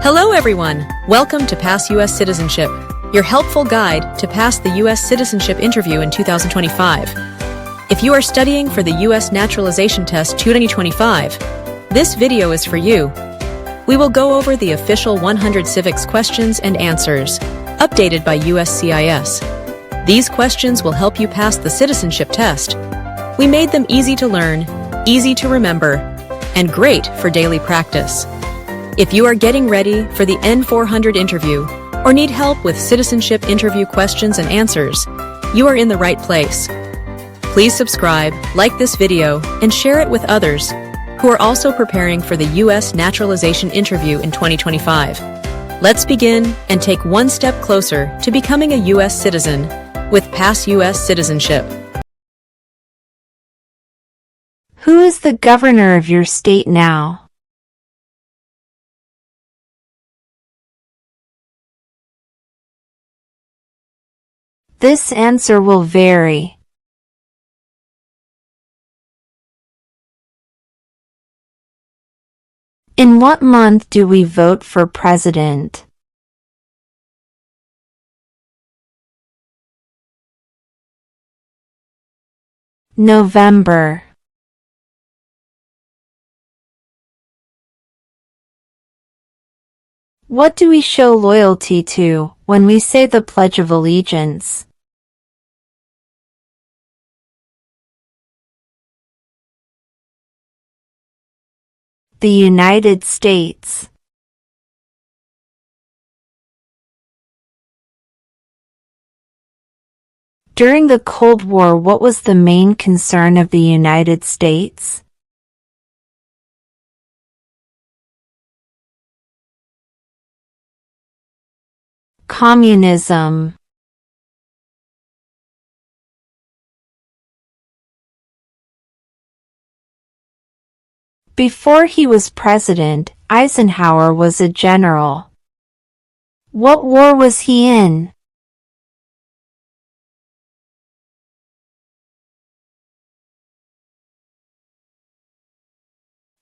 Hello everyone! Welcome to Pass U.S. Citizenship, your helpful guide to pass the U.S. citizenship interview in 2025. If you are studying for the U.S. naturalization test 2025, this video is for you. We will go over the official 100 civics questions and answers, updated by USCIS. These questions will help you pass the citizenship test. We made them easy to learn, easy to remember, and great for daily practice. If you are getting ready for the N400 interview or need help with citizenship interview questions and answers, you are in the right place. Please subscribe, like this video, and share it with others who are also preparing for the U.S. naturalization interview in 2025. Let's begin and take one step closer to becoming a U.S. citizen with Pass U.S. Citizenship. Who is the governor of your state now? This answer will vary. In what month do we vote for president? November. What do we show loyalty to when we say the Pledge of Allegiance? The United States. During the Cold War, what was the main concern of the United States? Communism. Before he was president, Eisenhower was a general. What war was he in?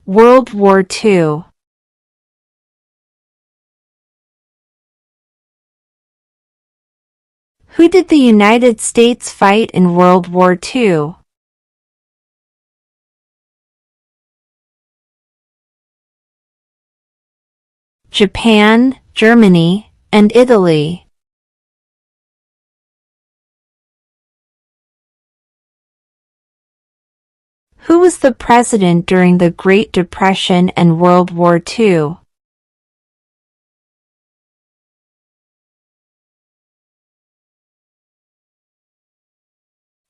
World War II. Who did the United States fight in World War II? Japan, Germany, and Italy. Who was the president during the Great Depression and World War II?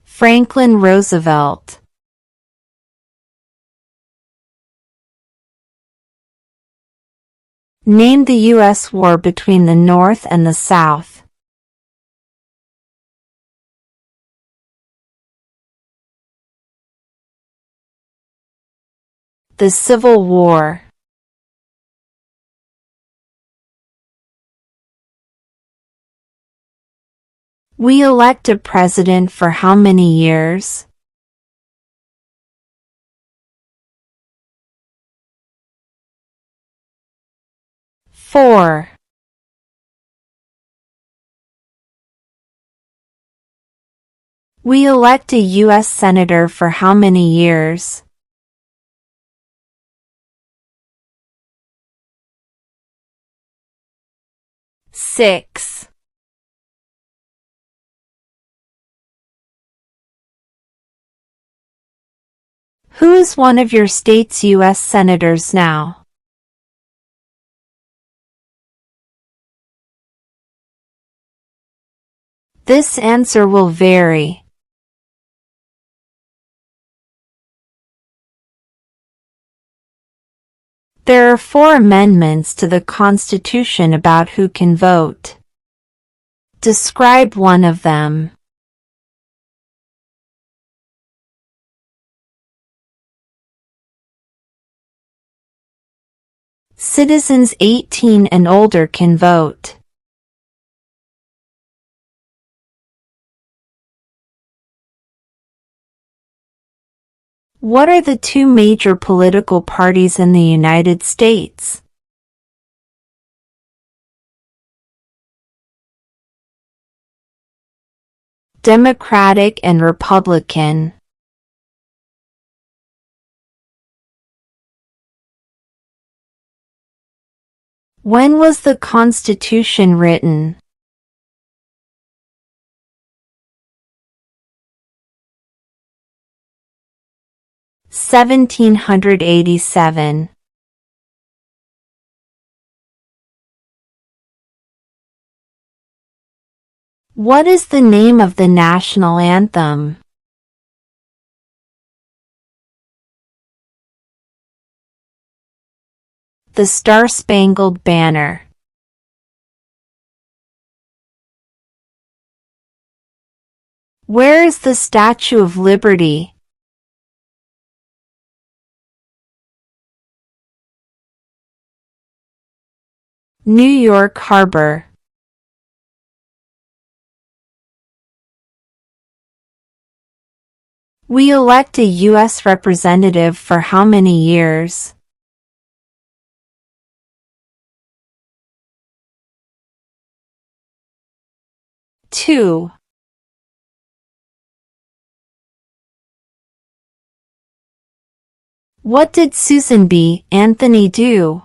Franklin Roosevelt. Name the U.S. war between the North and the South. The Civil War. We elect a president for how many years? Four. We elect a U.S. senator for how many years? 6. Who is one of your state's U.S. senators now? This answer will vary. There are 4 amendments to the Constitution about who can vote. Describe one of them. Citizens 18 and older can vote. What are the 2 major political parties in the United States? Democratic and Republican. When was the Constitution written? (1787). What is the name of the national anthem? The Star-Spangled Banner. Where is the Statue of Liberty? New York Harbor. We elect a U.S. representative for how many years? 2. What did Susan B. Anthony do?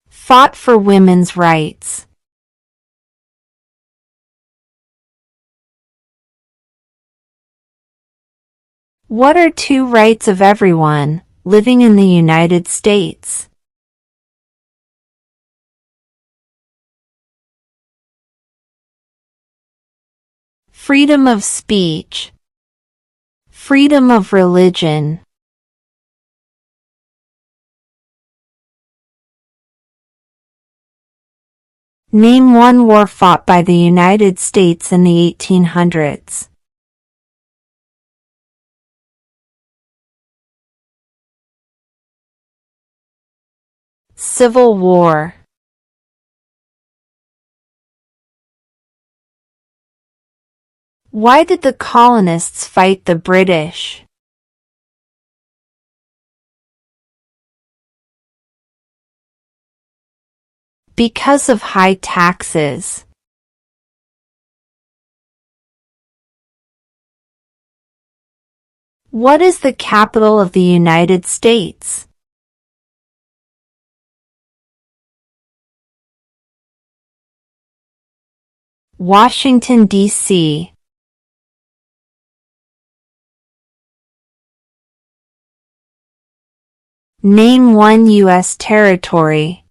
Fought for women's rights. What are two rights of everyone living in the United States? Freedom of speech. Freedom of religion. Name one war fought by the United States in the 1800s. Civil War. Why did the colonists fight the British? Because of high taxes. What is the capital of the United States? Washington, D.C. Name one U.S. territory.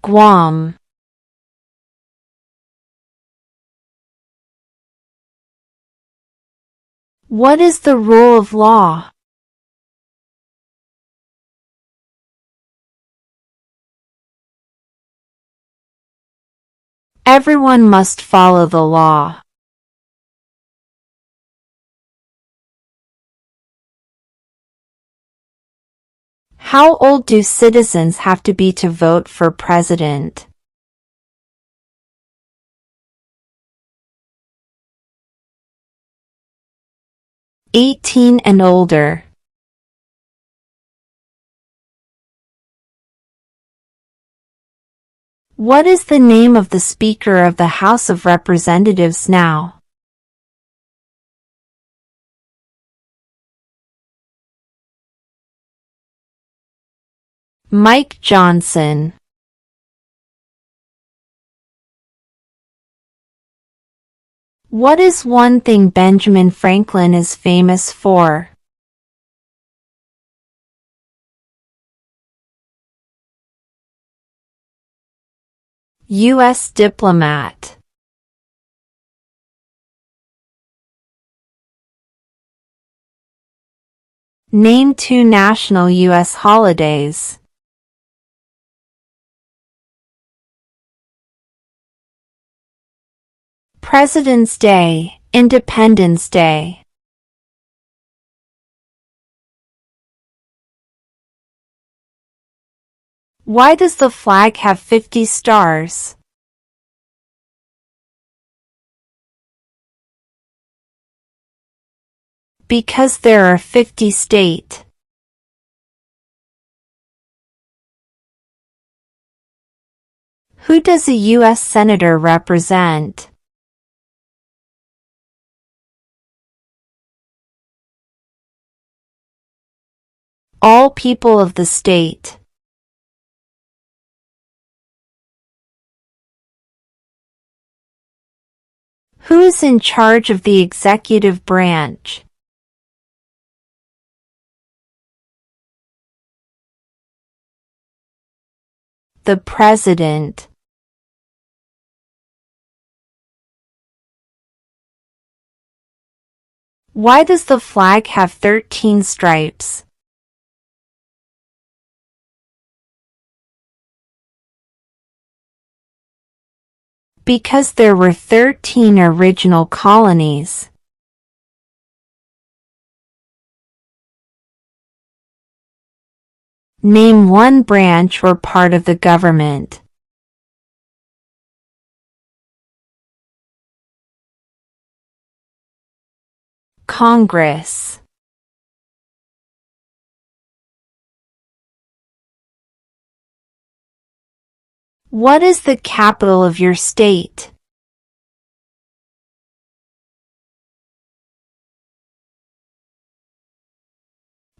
Guam. What is the rule of law? Everyone must follow the law. How old do citizens have to be to vote for president? 18 and older. What is the name of the Speaker of the House of Representatives now? Mike Johnson. What is one thing Benjamin Franklin is famous for? U.S. diplomat. Name two national U.S. holidays. President's Day, Independence Day. Why does the flag have 50 stars? Because there are 50 states. Who does a U.S. Senator represent? All people of the state. Who is in charge of the executive branch? The President. Why does the flag have 13 stripes? Because there were 13 original colonies. Name one branch or part of the government. Congress. What is the capital of your state?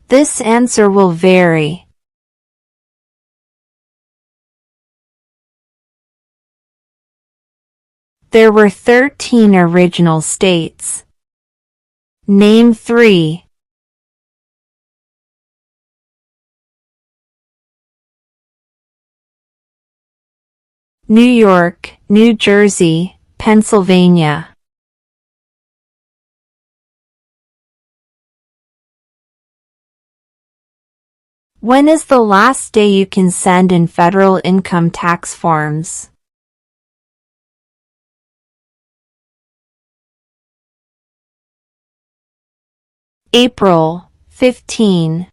This answer will vary. There were 13 original states. Name 3. New York, New Jersey, Pennsylvania. When is the last day you can send in federal income tax forms? April 15.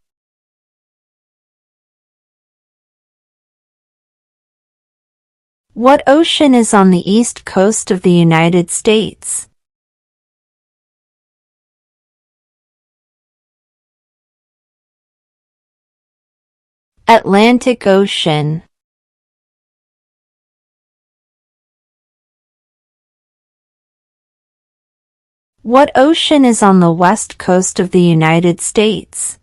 What ocean is on the east coast of the United States? Atlantic Ocean. What ocean is on the west coast of the United States?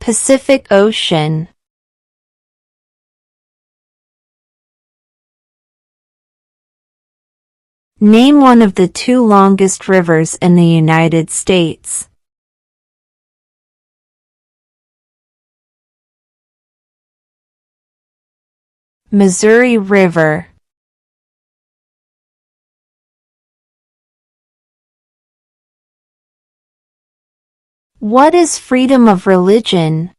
Pacific Ocean. Name one of the 2 longest rivers in the United States. Missouri River. What is freedom of religion?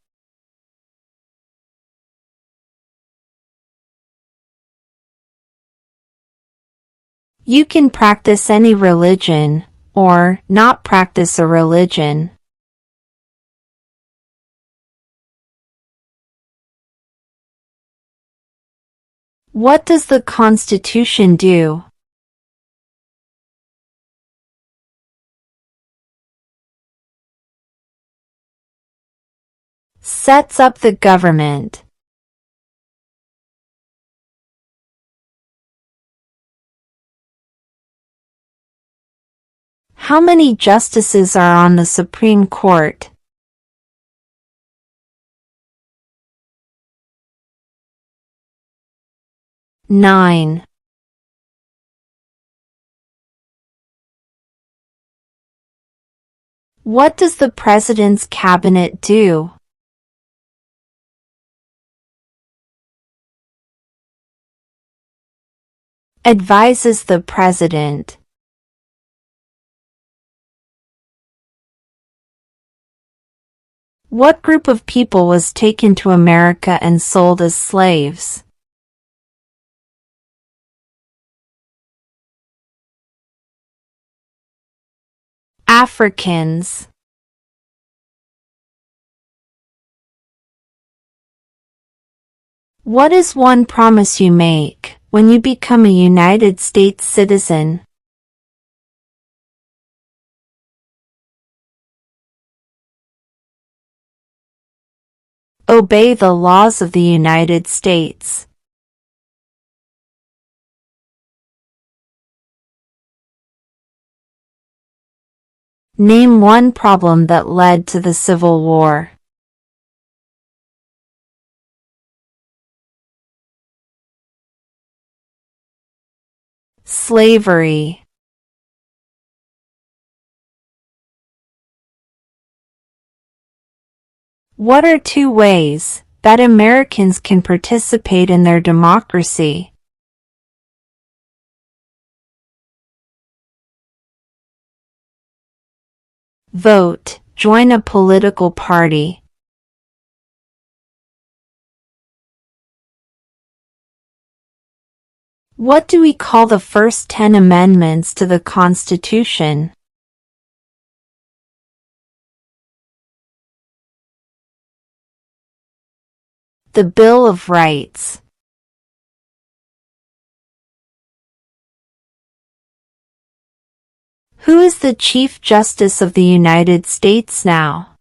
You can practice any religion, or not practice a religion. What does the Constitution do? Sets up the government. How many justices are on the Supreme Court? 9. What does the President's cabinet do? Advises the President. What group of people was taken to America and sold as slaves? Africans. What is one promise you make, when you become a United States citizen? Obey the laws of the United States. Name one problem that led to the Civil War. Slavery. What are 2 ways that Americans can participate in their democracy? Vote, join a political party. What do we call the first 10 amendments to the Constitution? The Bill of Rights. Who is the Chief Justice of the United States now?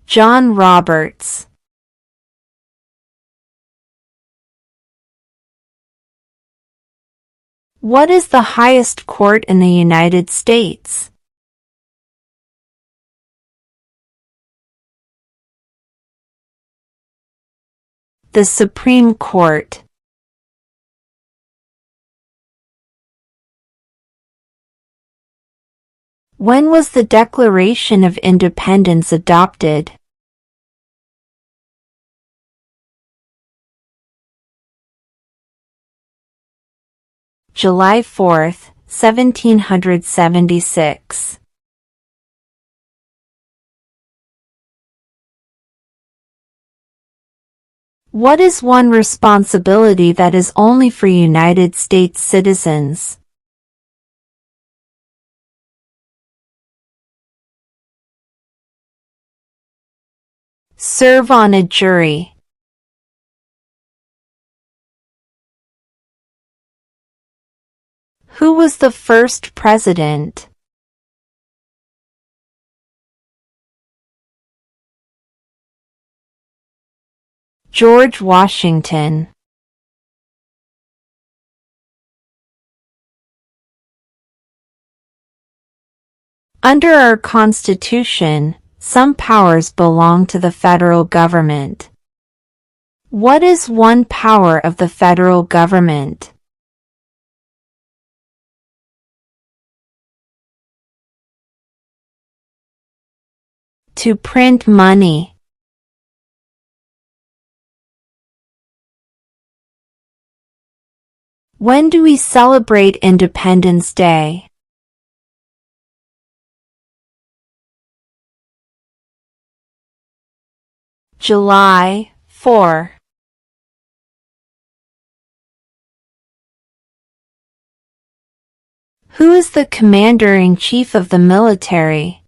John Roberts. What is the highest court in the United States? The Supreme Court. When was the Declaration of Independence adopted? July 4, 1776. What is one responsibility that is only for United States citizens? Serve on a jury. Who was the first president? George Washington. Under our Constitution, some powers belong to the federal government. What is one power of the federal government? To print money. When do we celebrate Independence Day? July 4. Who is the Commander-in-Chief of the military?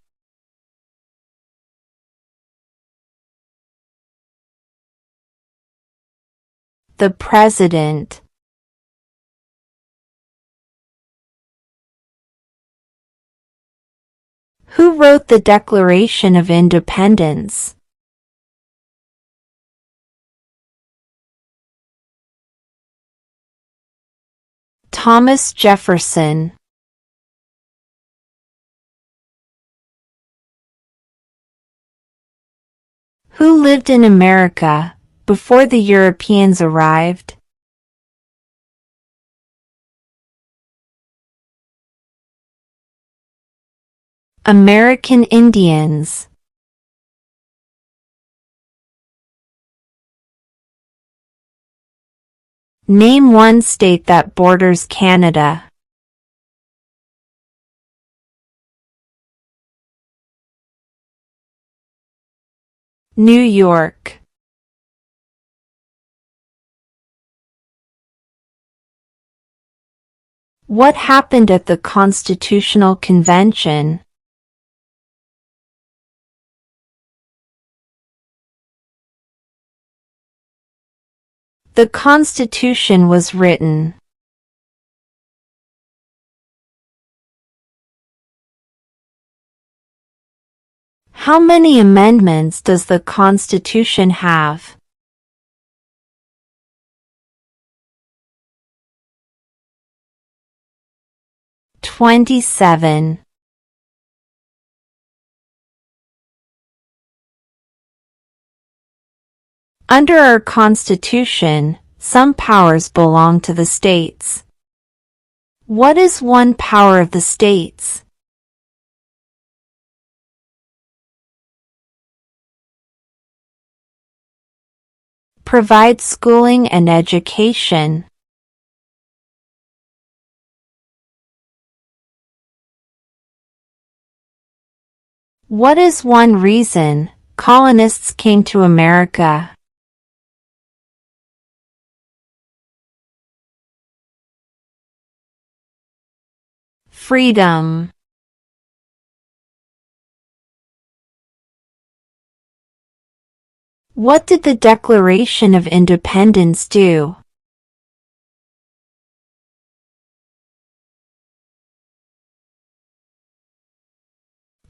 The President. Who wrote the Declaration of Independence? Thomas Jefferson. Who lived in America before the Europeans arrived? American Indians. Name one state that borders Canada. New York. What happened at the Constitutional Convention? The Constitution was written. How many amendments does the Constitution have? 27. Under our Constitution, some powers belong to the states. What is one power of the states? Provide schooling and education. What is one reason colonists came to America? Freedom. What did the Declaration of Independence do?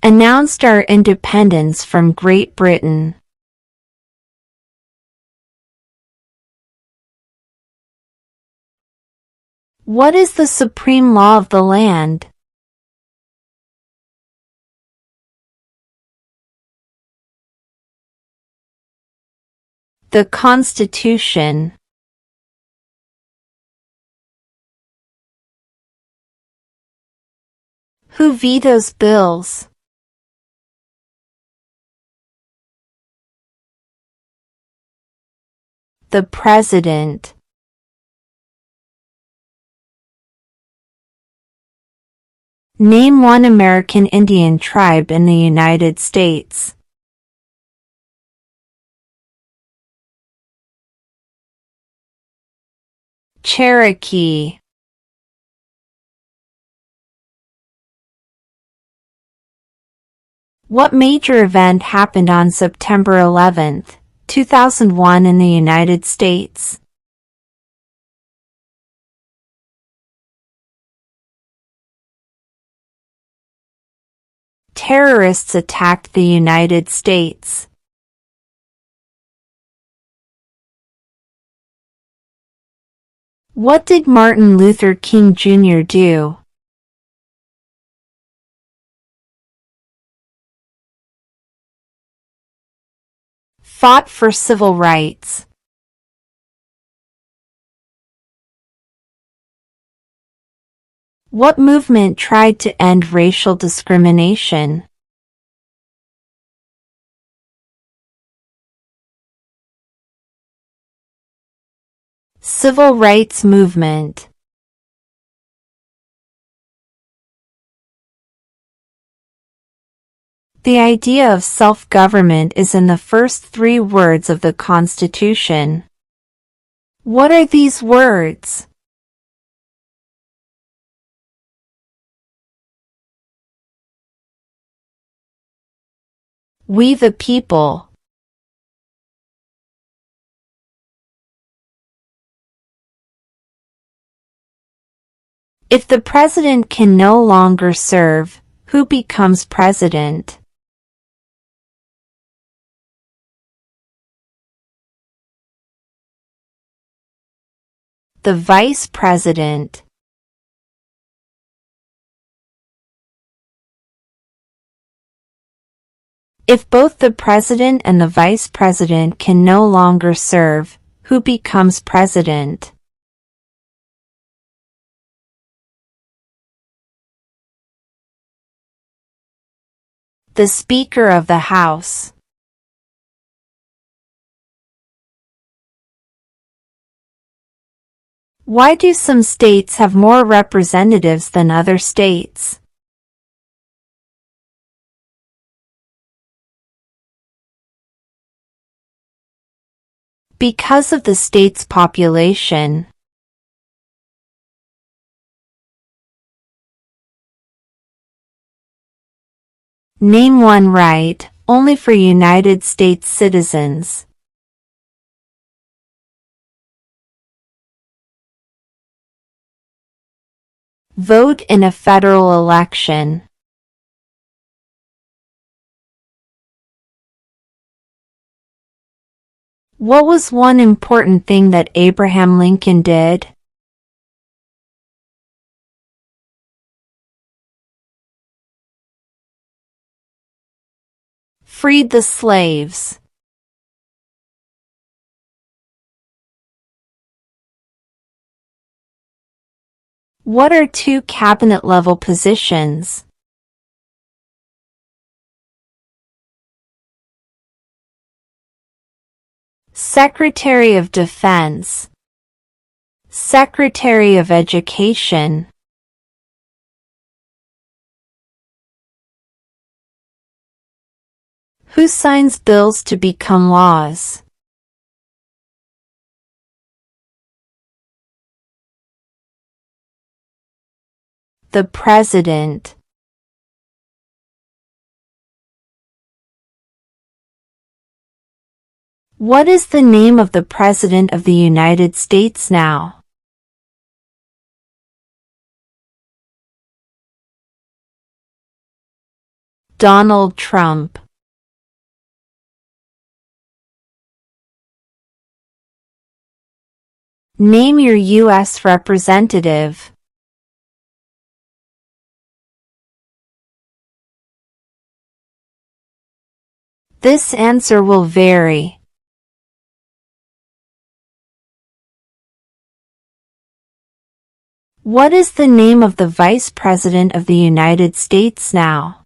Announced our independence from Great Britain. What is the supreme law of the land? The Constitution. Who vetoes bills? The President. Name one American Indian tribe in the United States. Cherokee. What major event happened on September 11, 2001 in the United States? Terrorists attacked the United States. What did Martin Luther King Jr. do? Fought for civil rights. What movement tried to end racial discrimination? Civil rights movement. The idea of self-government is in the first 3 words of the Constitution. What are these words? We the people. If the president can no longer serve, who becomes president? The vice president. If both the president and the vice president can no longer serve, who becomes president? The Speaker of the House. Why do some states have more representatives than other states? Because of the state's population. Name one right, only for United States citizens. Vote in a federal election. What was one important thing that Abraham Lincoln did? Freed the slaves. What are two cabinet-level positions? Secretary of Defense, Secretary of Education. Who signs bills to become laws? The President. What is the name of the President of the United States now? Donald Trump. Name your U.S. representative. This answer will vary. What is the name of the Vice President of the United States now?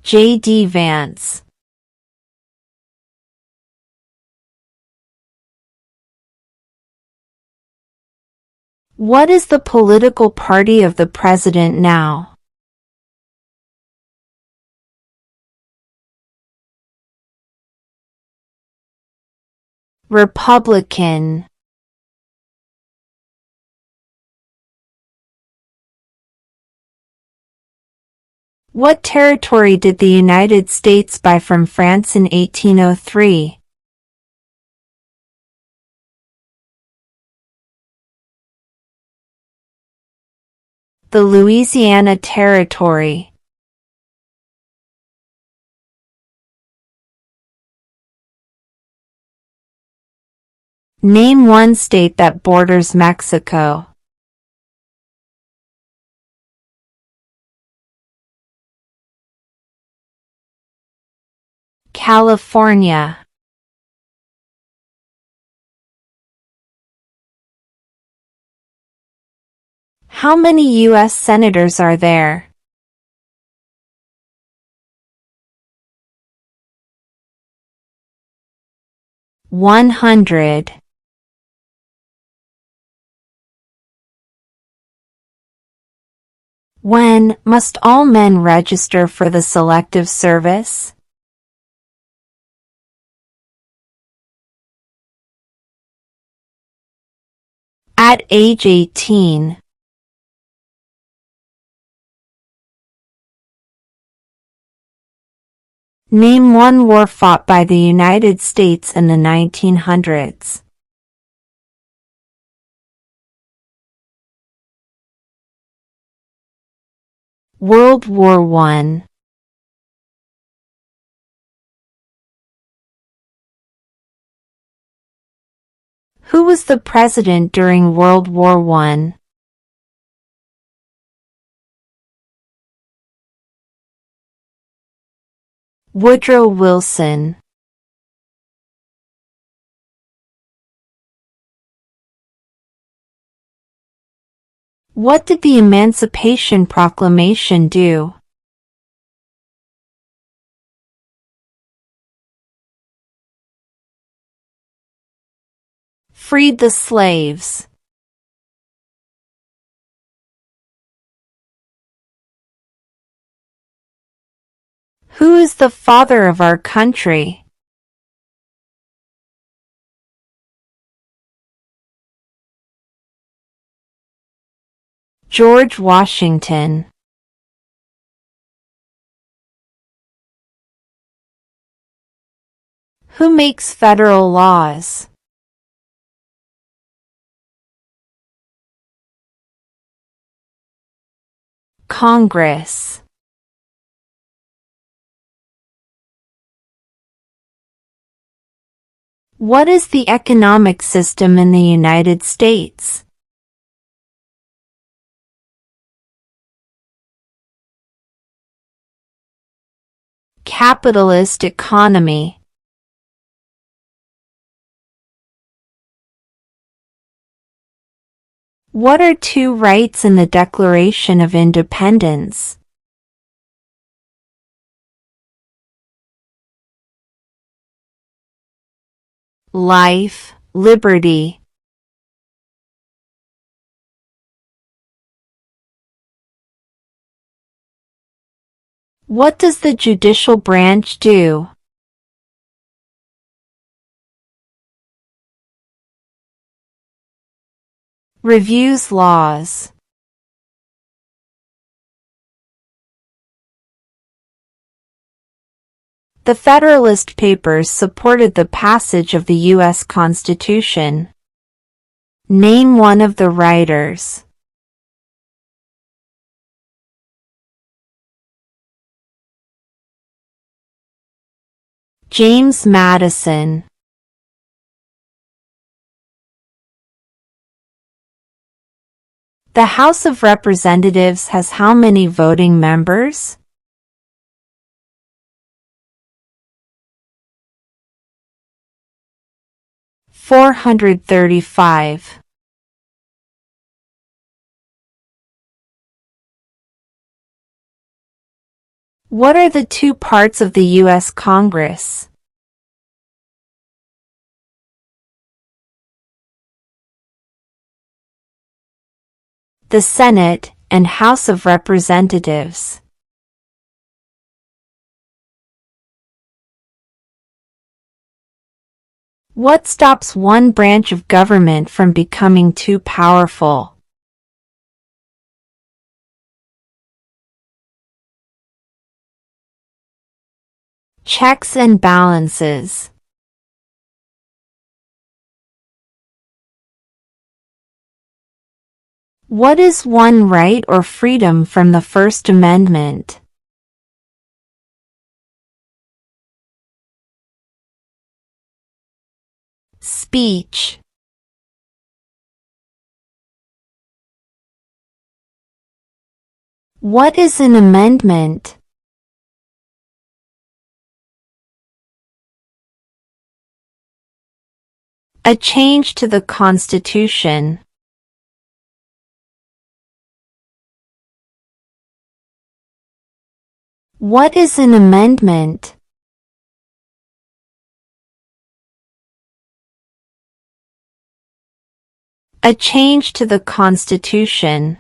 J.D. Vance. What is the political party of the President now? Republican. What territory did the United States buy from France in 1803? The Louisiana Territory. Name one state that borders Mexico. California. How many U.S. senators are there? $100. When must all men register for the Selective Service? At age 18. Name one war fought by the United States in the 1900s. World War I. Who was the president during World War I? Woodrow Wilson. What did the Emancipation Proclamation do? Freed the slaves. Who is the father of our country? George Washington. Who makes federal laws? Congress. What is the economic system in the United States? Capitalist economy. What are two rights in the Declaration of Independence? Life, liberty. What does the judicial branch do? Reviews laws. The Federalist Papers supported the passage of the U.S. Constitution. Name one of the writers. James Madison. The House of Representatives has how many voting members? 435. What are the two parts of the U.S. Congress? The Senate and House of Representatives. What stops one branch of government from becoming too powerful? Checks and balances. What is one right or freedom from the First Amendment? Speech. What is an amendment? A change to the Constitution. What is an amendment? A change to the Constitution.